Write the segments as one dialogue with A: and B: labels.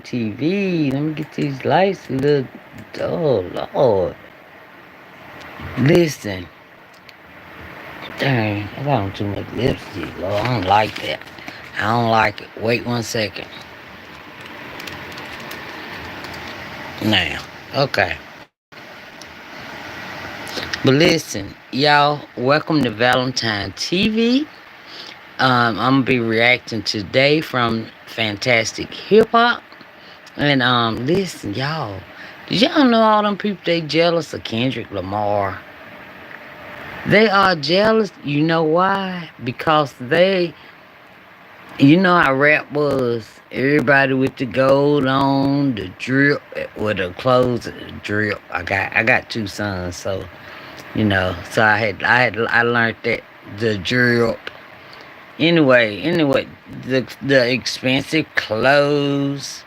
A: TV. Let me get these lights a little. Oh Lord! Listen, dang, I got on too much lipstick. Lord, I don't like that. I don't like it. Wait 1 second. Now, okay. But listen, y'all. Welcome to Valentine TV. I'm gonna be reacting today from Fantastic Hip Hop. And listen, y'all. Did y'all know all them people they jealous of Kendrick Lamar? They are jealous. You know why? Because you know how rap was. Everybody with the gold on, the drip, with the clothes, the drip. I got two sons, so so I learned that the drip. Anyway, the expensive clothes.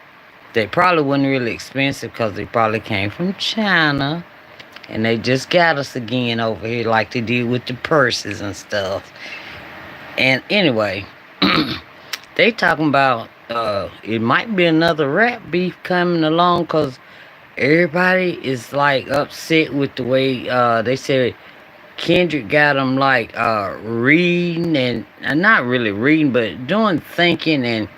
A: They probably wasn't really expensive because they probably came from China. And they just got us again over here like they did with the purses and stuff. And anyway, they talking about it might be another rap beef coming along because everybody is like upset with the way they said Kendrick got them like reading and not really reading but doing thinking, and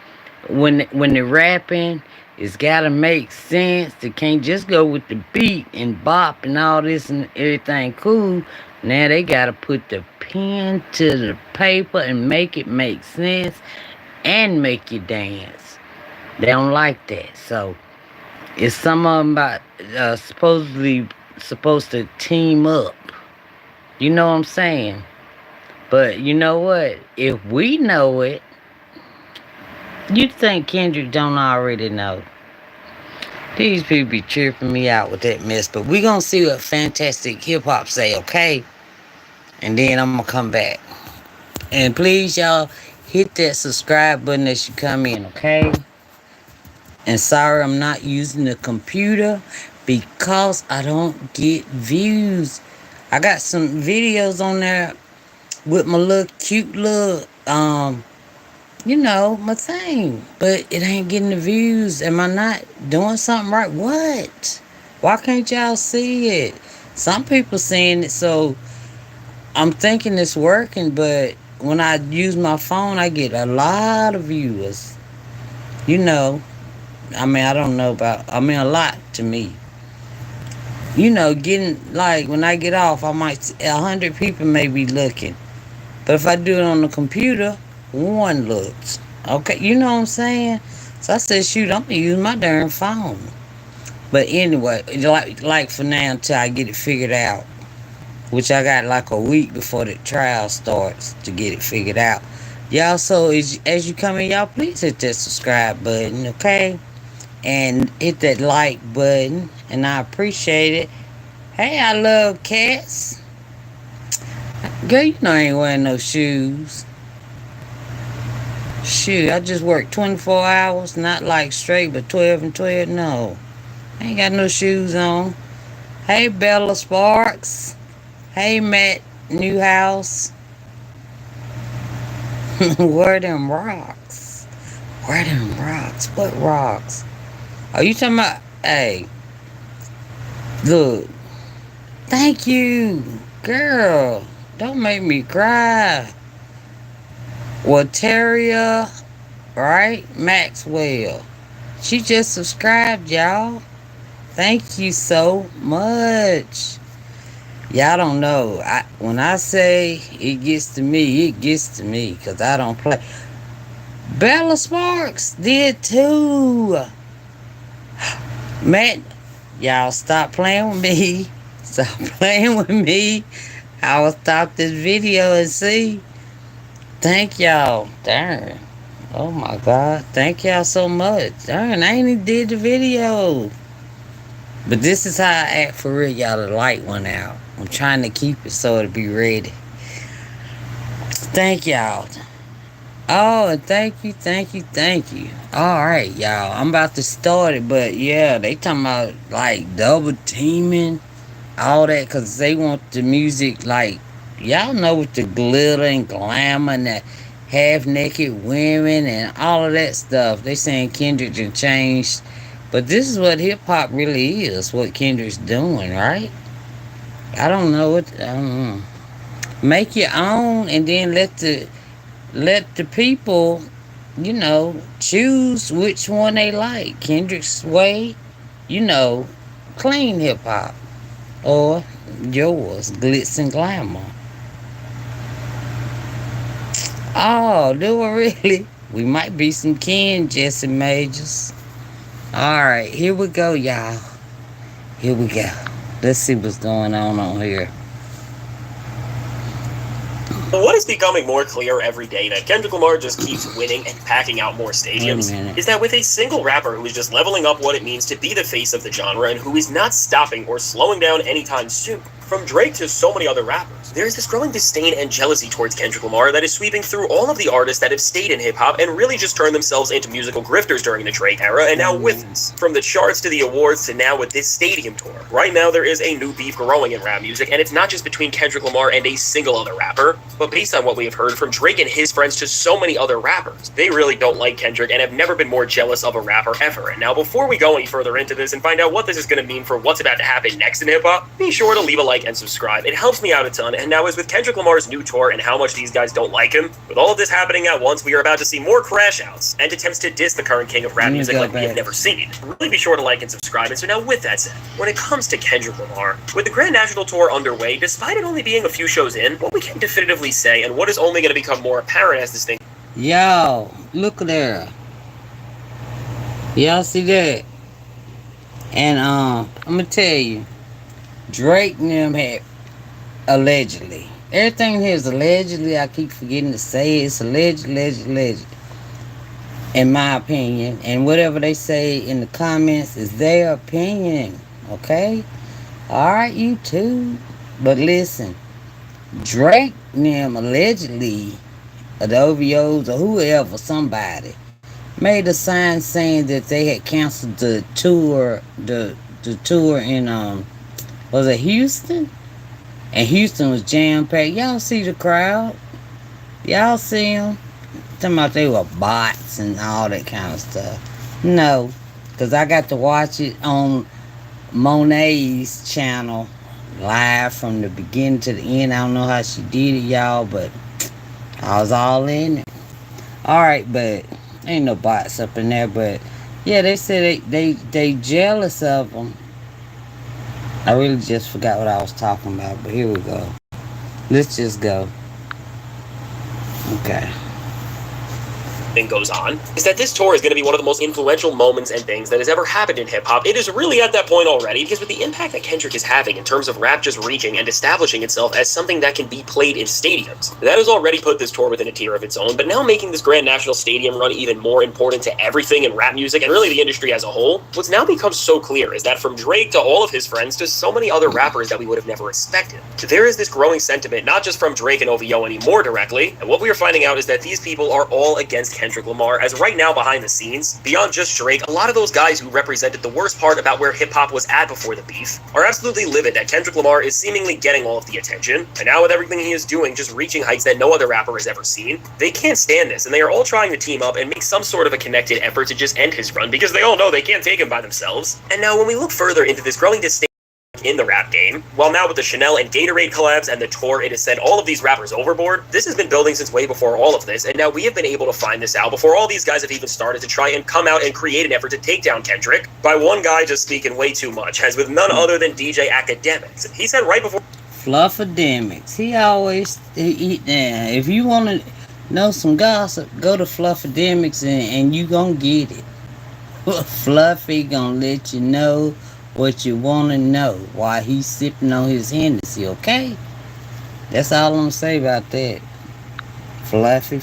A: when they're rapping, it's gotta make sense. They can't just go with the beat and bop and all this and everything cool. Now they gotta put the pen to the paper and make it make sense and make you dance. They don't like that. So it's some of them about supposedly supposed to team up. You know what I'm saying? But you know what? If we know it, you think Kendrick don't already know? These people be tripping me out with that mess, but we gonna see what Fantastic Hip Hop say, okay? And then I'm gonna come back. And please, y'all, hit that subscribe button as you come in, okay? And sorry, I'm not using the computer because I don't get views. I got some videos on there with my little cute little my thing. But it ain't getting the views. Am I not doing something right? What? Why can't y'all see it? Some people saying it, so I'm thinking it's working, but when I use my phone, I get a lot of viewers. You know, I don't know about, a lot to me. Getting, like, when I get off, 100 people may be looking. But if I do it on the computer, one looks. Okay, you know what I'm saying? So I said, shoot, I'm gonna use my darn phone. But anyway, like for now until I get it figured out, which I got like a week before the trial starts to get it figured out. Y'all, so as you come in, y'all please hit that subscribe button, okay? And hit that like button, and I appreciate it. Hey, I love cats. Girl, you know I ain't wearing no shoes. Shoot, I just worked 24 hours, not like straight, but 12 and 12. No, I ain't got no shoes on. Hey, Bella Sparks. Hey, Matt Newhouse. Where them rocks? Where them rocks? What rocks? Are you talking about? Hey, look. Thank you, girl. Don't make me cry. Wateria, right? Maxwell. She just subscribed, y'all. Thank you so much. Y'all don't know. When I say it gets to me, it gets to me because I don't play. Bella Sparks did too. Man, y'all stop playing with me. Stop playing with me. I will stop this video and see. Thank y'all. Darn. Oh my God. Thank y'all so much. Darn, I ain't even did the video. But this is how I act for real, y'all. The light went out. I'm trying to keep it so it'll be ready. Thank y'all. Oh, and thank you. Alright, y'all. I'm about to start it, but yeah, they talking about like double teaming, all that, because they want the music like, y'all know, with the glitter and glamour and that. half naked women and all of that stuff. They saying Kendrick done changed, but this is what hip hop really is. What Kendrick's doing, right? I don't know what. I don't know. Make your own, and then let the people, choose which one they like. Kendrick's way, you know, clean hip hop, or yours, glitz and glamour. Oh, do we really? We might be some kin, Jesse Majors. All right, here we go, y'all. Here we go. Let's see what's going on here.
B: What is becoming more clear every day that Kendrick Lamar just keeps winning and packing out more stadiums is that with a single rapper who is just leveling up what it means to be the face of the genre and who is not stopping or slowing down anytime soon. From Drake to so many other rappers, there is this growing disdain and jealousy towards Kendrick Lamar that is sweeping through all of the artists that have stayed in hip-hop and really just turned themselves into musical grifters during the Drake era and now with us. From the charts to the awards to now with this stadium tour. Right now there is a new beef growing in rap music, and it's not just between Kendrick Lamar and a single other rapper, but based on what we have heard from Drake and his friends to so many other rappers. They really don't like Kendrick and have never been more jealous of a rapper ever. And now before we go any further into this and find out what this is going to mean for what's about to happen next in hip-hop, be sure to leave a like and subscribe. It helps me out a ton, and now as with Kendrick Lamar's new tour and how much these guys don't like him, with all of this happening at once, we are about to see more crash outs and attempts to diss the current king of rap music like we have never seen. Really be sure to like and subscribe. And so now with that said, when it comes to Kendrick Lamar, with the Grand National Tour underway, despite it only being a few shows in, what we can definitively say and what is only going to become more apparent as this thing.
A: Yo, look there. Y'all see that? And I'm gonna tell you, Drake and them had allegedly. Everything here is allegedly. I keep forgetting to say it's alleged. In my opinion, and whatever they say in the comments is their opinion. Okay, all right, you too. But listen, Drake and them allegedly, or the OVOs or whoever, somebody made a sign saying that they had canceled the tour, the tour in was it Houston? And Houston was jam packed. Y'all see the crowd? Y'all see them? Talking about they were bots and all that kind of stuff. No, because I got to watch it on Monet's channel live from the beginning to the end. I don't know how she did it, y'all, but I was all in it. All right, but ain't no bots up in there. But yeah, they said they jealous of them. I really just forgot what I was talking about, but here we go. Let's just go. Okay.
B: Goes on is that this tour is going to be one of the most influential moments and things that has ever happened in hip-hop. It is really at that point already, because with the impact that Kendrick is having in terms of rap just reaching and establishing itself as something that can be played in stadiums, that has already put this tour within a tier of its own, but now making this Grand National Stadium run even more important to everything in rap music and really the industry as a whole. What's now become so clear is that from Drake to all of his friends to so many other rappers that we would have never expected, there is this growing sentiment, not just from Drake and OVO anymore directly, and what we are finding out is that these people are all against Kendrick Lamar, as right now behind the scenes, beyond just Drake, a lot of those guys who represented the worst part about where hip-hop was at before the beef are absolutely livid that Kendrick Lamar is seemingly getting all of the attention, and now with everything he is doing, just reaching heights that no other rapper has ever seen, they can't stand this, and they are all trying to team up and make some sort of a connected effort to just end his run, because they all know they can't take him by themselves. And now when we look further into this growing distinction in the rap game, well, now with the Chanel and Gatorade collabs and the tour, it has sent all of these rappers overboard. This has been building since way before all of this, and now we have been able to find this out before all these guys have even started to try and come out and create an effort to take down Kendrick by one guy just speaking way too much, as with none other than DJ Academics. He said right before
A: Fluffademics. He always if you want to know some gossip, go to Fluffademics and you gonna get it. Fluffy gonna let you know what you want to know while he's sipping on his Hennessy, okay? That's all I'm gonna say about that. Fluffy.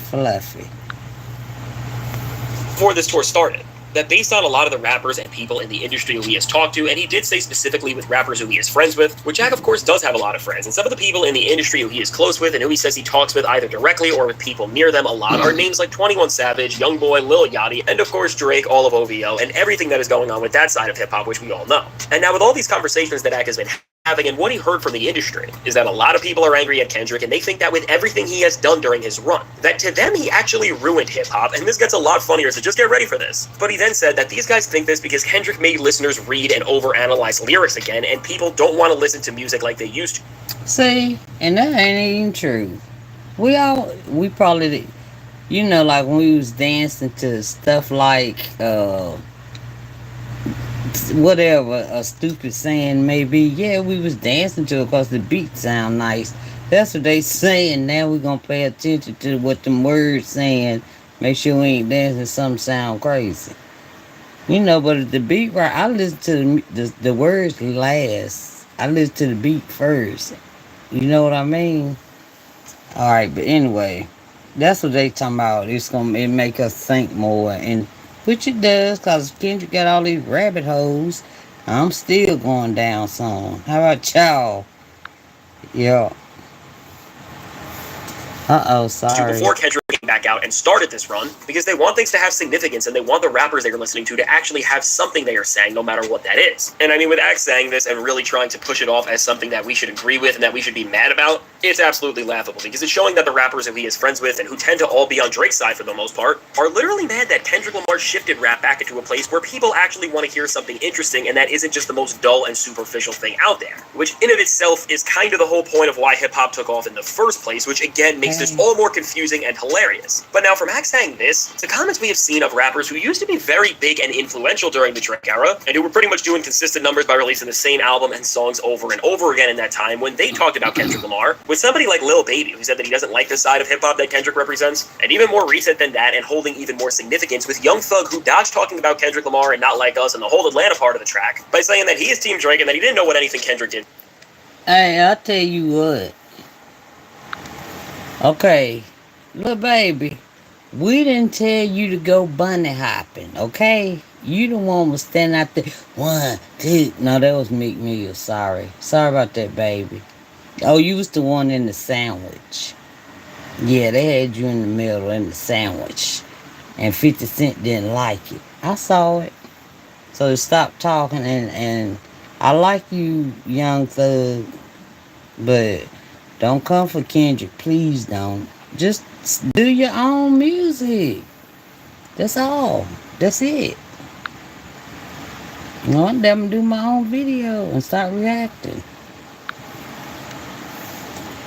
B: Before this tour started, that based on a lot of the rappers and people in the industry who he has talked to, and he did say specifically with rappers who he is friends with, which Jack of course does have a lot of friends, and some of the people in the industry who he is close with and who he says he talks with either directly or with people near them a lot are names like 21 Savage, Youngboy, Lil Yachty, and of course Drake, all of OVO, and everything that is going on with that side of hip-hop, which we all know. And now with all these conversations that Ak has been having and what he heard from the industry is that a lot of people are angry at Kendrick, and they think that with everything he has done during his run, that to them he actually ruined hip-hop, and this gets a lot funnier, so just get ready for this. But he then said that these guys think this because Kendrick made listeners read and overanalyze lyrics again, and people don't want to listen to music like they used to.
A: See, and that ain't even true. We probably, like when we was dancing to stuff like, whatever a stupid saying may be, yeah, we was dancing to it because the beat sound nice. That's what they saying. Now we gonna pay attention to what them words saying. Make sure we ain't dancing something sound crazy. But if the beat right, I listen to the words last. I listen to the beat first. You know what I mean? All right, but anyway, that's what they talking about. It make us think more, and which it does, cause Kendrick got all these rabbit holes. I'm still going down some. How about y'all? Yeah. Sorry.
B: Before Kendrick came back out and started this run, because they want things to have significance, and they want the rappers they're listening to actually have something they are saying, no matter what that is. And I mean, with Axe saying this and really trying to push it off as something that we should agree with and that we should be mad about, it's absolutely laughable, because it's showing that the rappers who he is friends with and who tend to all be on Drake's side for the most part are literally mad that Kendrick Lamar shifted rap back into a place where people actually want to hear something interesting, and that isn't just the most dull and superficial thing out there, which in of itself is kind of the whole point of why hip-hop took off in the first place, which again makes this all more confusing and hilarious. But now from Axe saying this, the comments we have seen of rappers who used to be very big and influential during the Drake era, and who were pretty much doing consistent numbers by releasing the same album and songs over and over again in that time when they talked about Kendrick Lamar, with somebody like Lil Baby, who said that he doesn't like the side of hip-hop that Kendrick represents, and even more recent than that and holding even more significance with Young Thug, who dodged talking about Kendrick Lamar and Not Like Us and the whole Atlanta part of the track by saying that he is Team Drake and that he didn't know what anything Kendrick did.
A: Hey, I'll tell you what. Okay, Lil Baby, we didn't tell you to go bunny hopping, okay? You the one was standing out there, 1, 2. No, that was Meek Mill, sorry. Sorry about that, baby. Oh, you was the one in the sandwich. Yeah, they had you in the middle in the sandwich. And 50 Cent didn't like it. I saw it. So stop talking, and I like you, Young Thug, but don't come for Kendrick. Please don't. Just do your own music. That's all. That's it. I'm gonna do my own video and start reacting.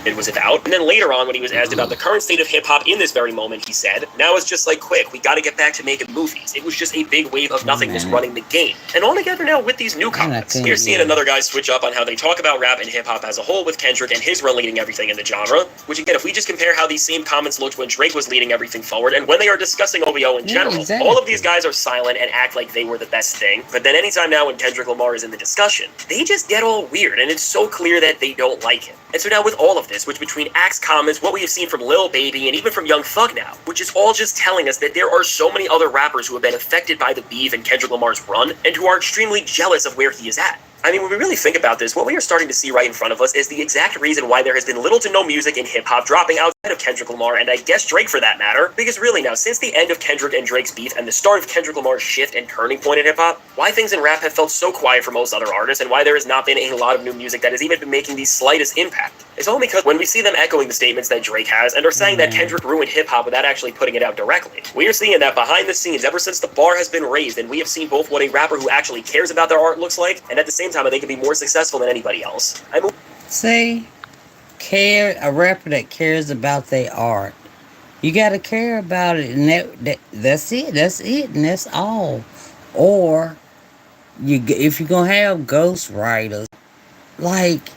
B: It was about. And then later on, when he was asked about the current state of hip-hop in this very moment, he said, now it's just like, quick, we gotta get back to making movies. It was just a big wave of nothingness running the game. And all together now with these new comments. We're seeing another guy switch up on how they talk about rap and hip-hop as a whole with Kendrick and his run leading everything in the genre. Which again, if we just compare how these same comments looked when Drake was leading everything forward and when they are discussing OVO in general, all of these guys are silent and act like they were the best thing. But then anytime now when Kendrick Lamar is in the discussion, they just get all weird, and it's so clear that they don't like him. And so now with all of this, which between Axe comments, what we have seen from Lil Baby, and even from Young Thug now, which is all just telling us that there are so many other rappers who have been affected by the beef and Kendrick Lamar's run, and who are extremely jealous of where he is at. I mean, when we really think about this, what we are starting to see right in front of us is the exact reason why there has been little to no music in hip-hop dropping outside of Kendrick Lamar, and I guess Drake for that matter, because really now, since the end of Kendrick and Drake's beef and the start of Kendrick Lamar's shift and turning point in hip-hop, why things in rap have felt so quiet for most other artists, and why there has not been a lot of new music that has even been making the slightest impact, is all because when we see them echoing the statements that Drake has, and are saying that Kendrick ruined hip-hop without actually putting it out directly, we are seeing that behind the scenes, ever since the bar has been raised, and we have seen both what a rapper who actually cares about their art looks like, and at the same time, they can be more successful than anybody else.
A: See, a rapper that cares about their art. You gotta care about it, and that's it. That's it, and that's all. Or if you're gonna have ghostwriters, like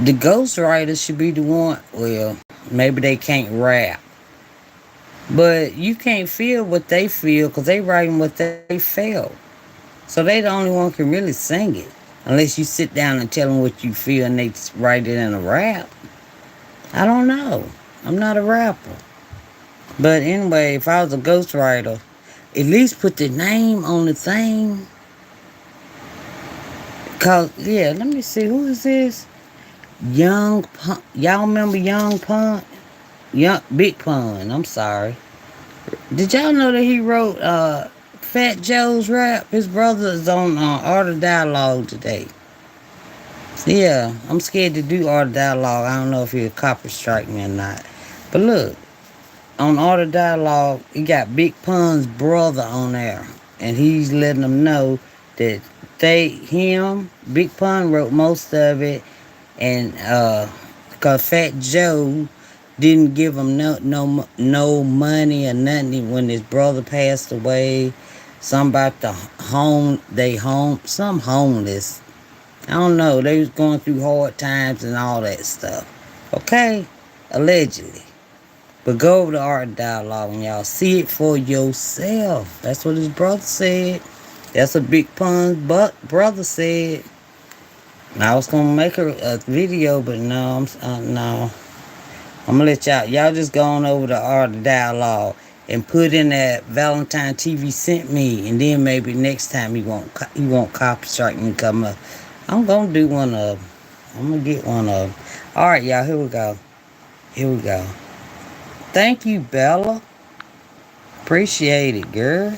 A: the ghostwriters should be the one. Well, maybe they can't rap, but you can't feel what they feel because they writing what they felt. So they the only one can really sing it. Unless you sit down and tell them what you feel and they write it in a rap. I don't know. I'm not a rapper. But anyway, if I was a ghostwriter, at least put the name on the thing. Cause, yeah, let me see. Who is this? Young Pun. Y'all remember Young Pun? Big Pun. I'm sorry. Did y'all know that he wrote Fat Joe's rap? His brother is on Art of Dialogue today. Yeah, I'm scared to do Art of Dialogue. I don't know if he'll copy strike me or not. But look, on Art of Dialogue, he got Big Pun's brother on there. And he's letting them know that Big Pun wrote most of it. And because Fat Joe didn't give him no money or nothing when his brother passed away. Some about some homeless. I don't know. They was going through hard times and all that stuff. Okay? Allegedly. But go over to Art Dialogue and y'all see it for yourself. That's what his brother said. That's what Big Pun's brother said. And I was gonna make a video, but no, no. I'm gonna let y'all just go on over to Art Dialogue and put in that Valentine TV sent me, and then maybe next time he won't copy strike me and come up. I'm gonna do one of 'em. I'm gonna get one of 'em. All right, y'all. Here we go. Here we go. Thank you, Bella. Appreciate it, girl.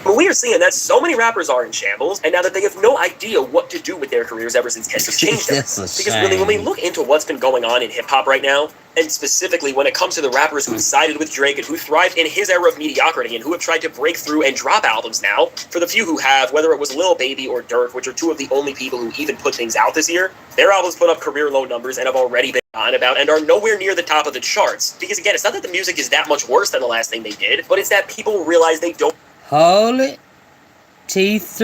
B: But we are seeing that so many rappers are in shambles, and now that they have no idea what to do with their careers ever since Kendrick changed them. Because really, when we look into what's been going on in hip-hop right now, and specifically when it comes to the rappers who sided with Drake and who thrived in his era of mediocrity and who have tried to break through and drop albums now, for the few who have, whether it was Lil Baby or Durk, which are two of the only people who even put things out this year, their albums put up career low numbers and have already been on about and are nowhere near the top of the charts. Because again, it's not that the music is that much worse than the last thing they did, but it's that people realize they don't.
A: Hold it. Tempest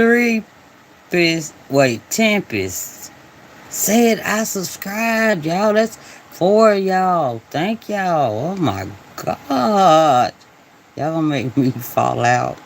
A: said I subscribed, y'all. That's for y'all. Thank y'all. Oh my God. Y'all gonna make me fall out.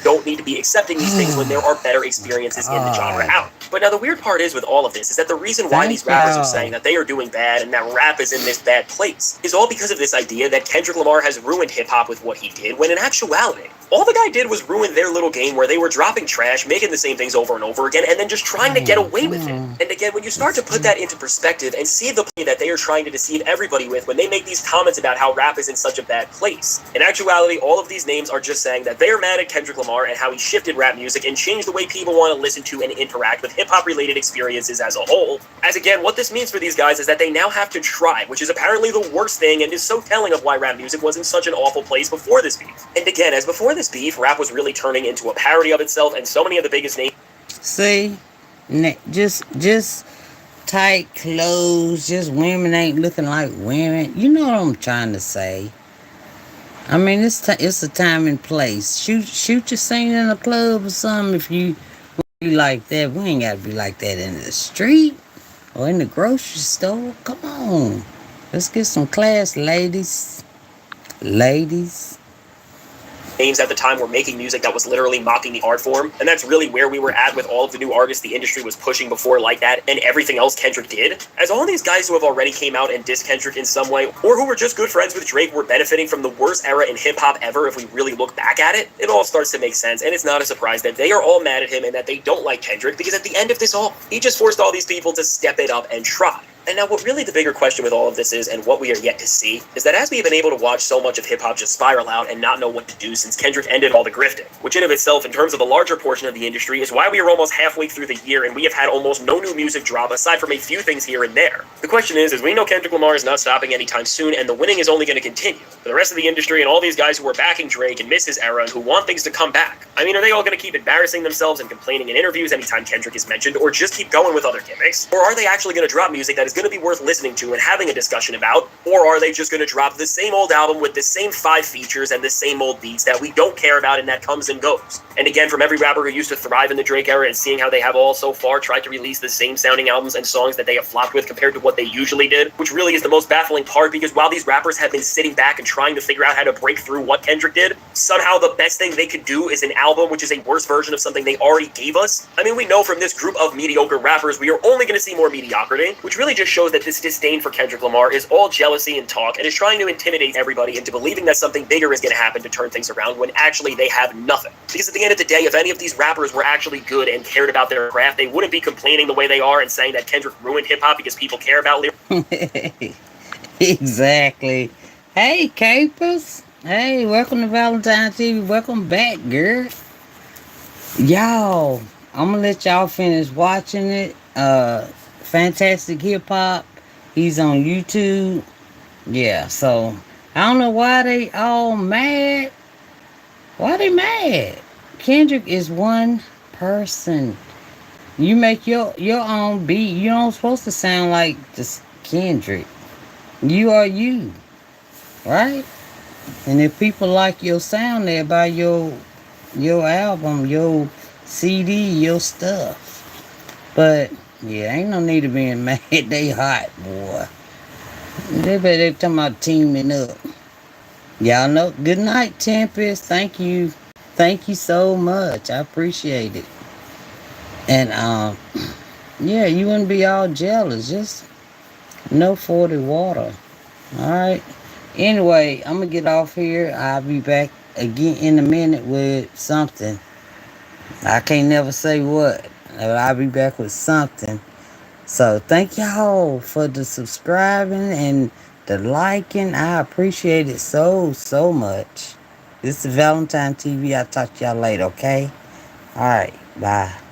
B: Don't need to be accepting these things when there are better experiences in the genre out. But now the weird part is with all of this is that the reason why these rappers are saying that they are doing bad and that rap is in this bad place is all because of this idea that Kendrick Lamar has ruined hip-hop with what he did, when in actuality, all the guy did was ruin their little game where they were dropping trash, making the same things over and over again, and then just trying to get away with it. And again, when you start to put that into perspective and see the play that they are trying to deceive everybody with when they make these comments about how rap is in such a bad place, in actuality, all of these names are just saying that they are mad at Kendrick Lamar and how he shifted rap music and changed the way people want to listen to and interact with hip-hop related experiences as a whole. As again, what this means for these guys is that they now have to try, which is apparently the worst thing and is so telling of why rap music was in such an awful place before this beef. And again, as before this beef, rap was really turning into a parody of itself, and so many of the biggest names.
A: See, just tight clothes, just women ain't looking like women. You know what I'm trying to say. I mean, it's a time and place. Shoot your scene in a club or something if you be like that. We ain't got to be like that in the street or in the grocery store. Come on. Let's get some class, ladies. Ladies.
B: Names at the time were making music that was literally mocking the art form, and that's really where we were at with all of the new artists the industry was pushing before like that, and everything else Kendrick did. As all these guys who have already came out and dissed Kendrick in some way, or who were just good friends with Drake, were benefiting from the worst era in hip-hop ever if we really look back at it, it all starts to make sense, and it's not a surprise that they are all mad at him and that they don't like Kendrick, because at the end of this all, he just forced all these people to step it up and try. And now what really the bigger question with all of this is, and what we are yet to see, is that as we have been able to watch so much of hip-hop just spiral out and not know what to do since Kendrick ended all the grifting, which in of itself, in terms of the larger portion of the industry, is why we are almost halfway through the year and we have had almost no new music drop aside from a few things here and there. The question is we know Kendrick Lamar is not stopping anytime soon, and the winning is only going to continue. For the rest of the industry and all these guys who are backing Drake and miss his era and who want things to come back, I mean, are they all going to keep embarrassing themselves and complaining in interviews anytime Kendrick is mentioned, or just keep going with other gimmicks? Or are they actually going to drop music that is going to be worth listening to and having a discussion about, or are they just going to drop the same old album with the same 5 features and the same old beats that we don't care about and that comes and goes? And again, from every rapper who used to thrive in the Drake era and seeing how they have all so far tried to release the same sounding albums and songs that they have flopped with compared to what they usually did, which really is the most baffling part, because while these rappers have been sitting back and trying to figure out how to break through what Kendrick did, somehow the best thing they could do is an album which is a worse version of something they already gave us. I mean, we know from this group of mediocre rappers we are only going to see more mediocrity, which really just shows that this disdain for Kendrick Lamar is all jealousy and talk and is trying to intimidate everybody into believing that something bigger is going to happen to turn things around when actually they have nothing. Because at the end of the day, if any of these rappers were actually good and cared about their craft, they wouldn't be complaining the way they are and saying that Kendrick ruined hip-hop because people care about lyrics.
A: Exactly. Hey, Capers. Hey, welcome to Valentine TV. Welcome back, girl. Y'all, I'm gonna let y'all finish watching it. Fantastic Hip Hop. He's on YouTube. Yeah, so I don't know why they all mad. Why they mad? Kendrick is one person. You make your own beat. You don't supposed to sound like this Kendrick. You are you, right? And if people like your sound, they buy your album, your CD, your stuff. But yeah, ain't no need to being mad. They hot, boy. They talking about teaming up. Y'all know. Good night, Tempest. Thank you so much. I appreciate it. And yeah, you wouldn't be all jealous. Just no 40 water. All right. Anyway, I'm gonna get off here. I'll be back again in a minute with something. I can't never say what. But I'll be back with something. So thank y'all for the subscribing and the liking. I appreciate it so much. This is Valentine TV. I'll talk to y'all later, okay? Alright, bye.